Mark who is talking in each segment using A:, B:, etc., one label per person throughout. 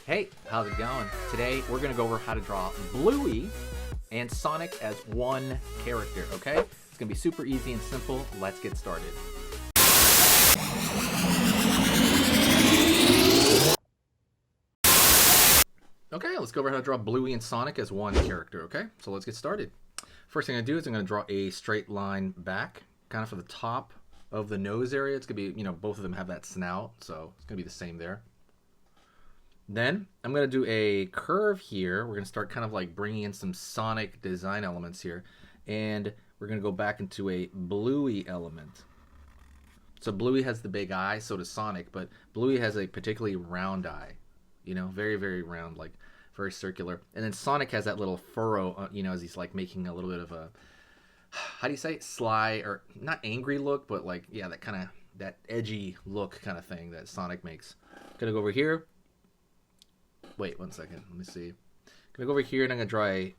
A: Hey, how's it going? Today we're gonna go over how to draw Bluey and Sonic as one character, okay? It's gonna be super easy and simple. Let's get started. Okay, let's go over how to draw Bluey and Sonic as one character, okay? So let's get started. First thing I'm gonna do is I'm gonna draw a straight line back, kind of for the top of the nose area. It's gonna be, both of them have that snout, so it's gonna be the same there. Then I'm going to do a curve here. We're going to start kind of like bringing in some Sonic design elements here. And we're going to go back into a Bluey element. So Bluey has the big eye, so does Sonic, but Bluey has a particularly round eye. Very, very round, like very circular. And then Sonic has that little furrow, as he's like making a little bit of a, how do you say, sly, or not angry look, but like, yeah, that kind of, that edgy look kind of thing that Sonic makes. Going to go over here. Wait, 1 second. Let me see. I'm going to go over here and I'm going to draw a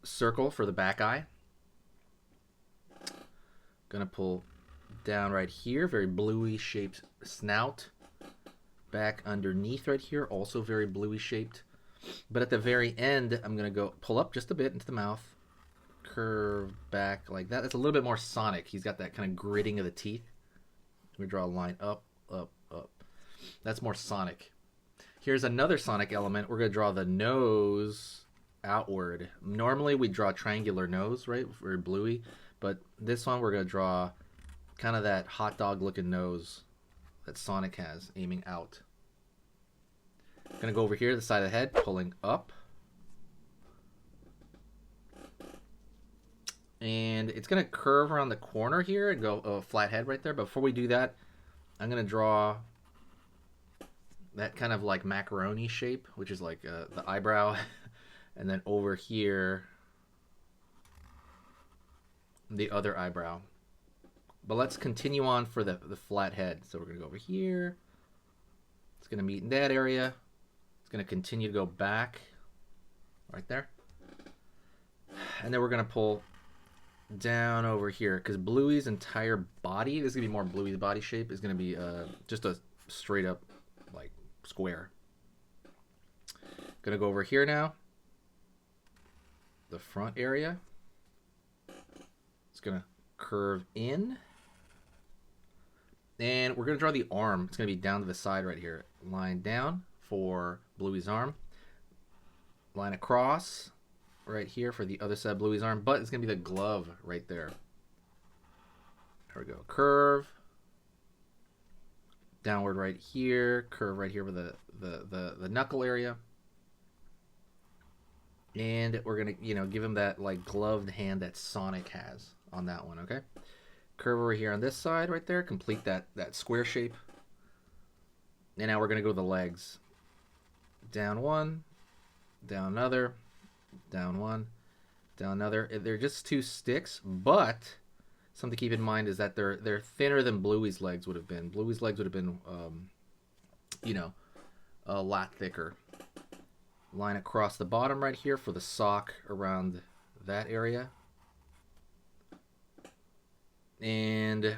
A: circle for the back eye. Going to pull down right here. Very bluey shaped snout. Back underneath right here. Also very bluey shaped. But at the very end, I'm going to go pull up just a bit into the mouth. Curve back like that. That's a little bit more Sonic. He's got that kind of gritting of the teeth. We draw a line up, up, up. That's more Sonic. Here's another Sonic element. We're going to draw the nose outward. Normally we draw triangular nose, right, for Bluey, but this one we're going to draw kind of that hot dog looking nose that Sonic has, aiming out. Going to go over here to the side of the head, pulling up. And it's going to curve around the corner here and go a flat head right there. But before we do that, I'm going to draw that kind of like macaroni shape, which is like the eyebrow. And then over here, the other eyebrow. But let's continue on for the flat head. So we're going to go over here. It's going to meet in that area. It's going to continue to go back right there. And then we're going to pull down over here because Bluey's entire body, this is going to be more Bluey's body shape, is going to be just a straight up like square. Gonna go over here now. The front area. It's gonna curve in. And we're gonna draw the arm. It's gonna be down to the side right here. Line down for Bluey's arm. Line across right here for the other side of Bluey's arm. But it's gonna be the glove right there. There we go. Curve. Downward right here, curve right here with the knuckle area, and we're gonna give him that like gloved hand that Sonic has on that one. Okay, curve over here on this side right there, complete that square shape, and now we're gonna go to the legs. Down one, down another, down one, down another. They're just two sticks, but something to keep in mind is that they're thinner than Bluey's legs would have been. Bluey's legs would have been, a lot thicker. Line across the bottom right here for the sock around that area. And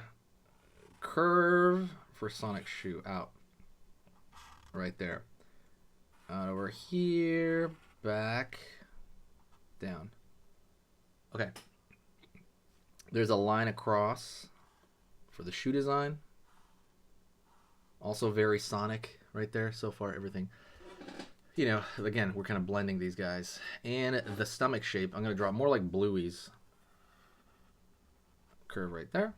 A: curve for Sonic's shoe out. Right there. Out over here, back, down. Okay. There's a line across for the shoe design. Also very Sonic right there. So far, everything. Again, we're kind of blending these guys. And the stomach shape, I'm going to draw more like Bluey's. Curve right there.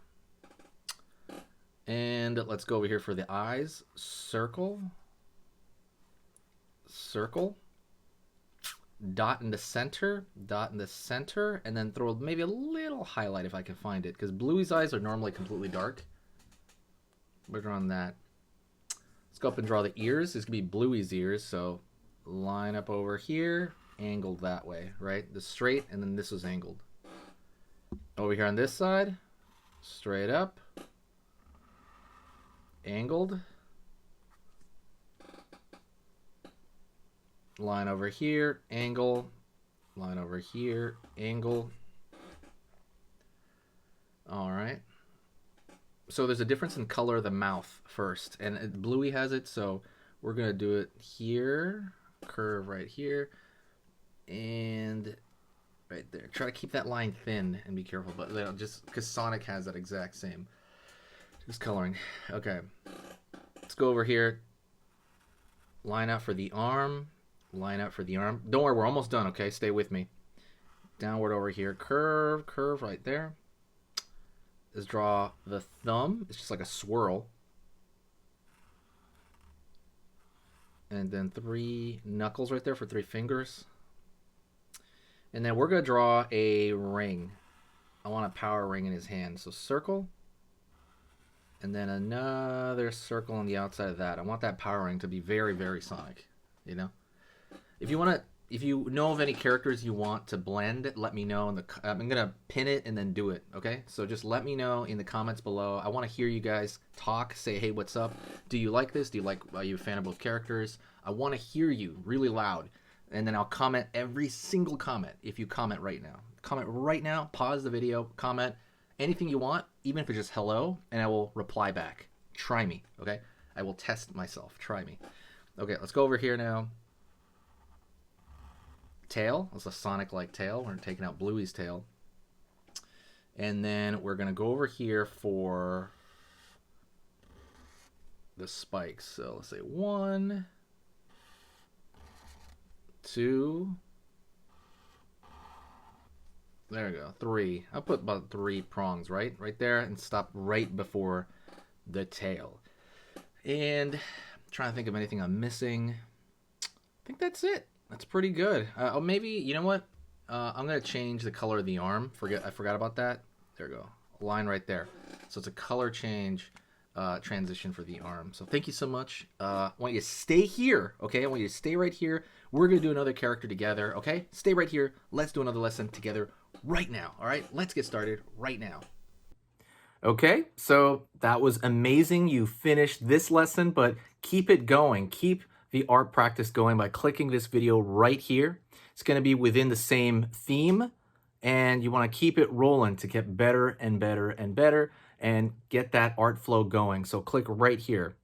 A: And let's go over here for the eyes. Circle. Circle. Dot in the center, and then throw maybe a little highlight if I can find it, because Bluey's eyes are normally completely dark. We're drawing that. Let's go up and draw the ears. This could be Bluey's ears, so line up over here, angled that way, right? The straight, and then this was angled. Over here on this side, straight up, angled. Line over here, angle, line over here, angle. All right. So there's a difference in color of the mouth first, and Bluey has it, so we're gonna do it here, curve right here, and right there. Try to keep that line thin and be careful, but just because Sonic has that exact same just coloring. Okay, let's go over here. Line out for the arm. Line out for the arm. Don't worry, we're almost done. Okay, stay with me. Downward over here, curve, curve right there. Let's draw the thumb. It's just like a swirl. And then 3 knuckles right there for 3 fingers. And then we're going to draw a ring. I want a power ring in his hand. So circle. And then another circle on the outside of that. I want that power ring to be very, very Sonic. You know? If you know of any characters you want to blend, let me know. I'm going to pin it and then do it, okay? So just let me know in the comments below. I want to hear you guys talk, say, hey, what's up? Do you like this? Are you a fan of both characters? I want to hear you really loud. And then I'll comment every single comment if you comment right now. Comment right now, pause the video, comment anything you want, even if it's just hello, and I will reply back. Try me, okay? I will test myself. Try me. Okay, let's go over here now. Tail. It's a Sonic-like tail. We're taking out Bluey's tail. And then we're going to go over here for the spikes. So let's say 1, 2, there we go, 3. I'll put about 3 prongs right there and stop right before the tail. And I'm trying to think of anything I'm missing. I think that's it. That's pretty good. Oh, maybe, you know what? I'm going to change the color of the arm. I forgot about that. There we go. A line right there. So it's a color change transition for the arm. So thank you so much. I want you to stay here, okay? I want you to stay right here. We're going to do another character together, okay? Stay right here. Let's do another lesson together right now, all right? Let's get started right now. Okay, so that was amazing. You finished this lesson, but keep it going. Keep the art practice going by clicking this video right here. It's going to be within the same theme, and you want to keep it rolling to get better and better and better and get that art flow going. So click right here.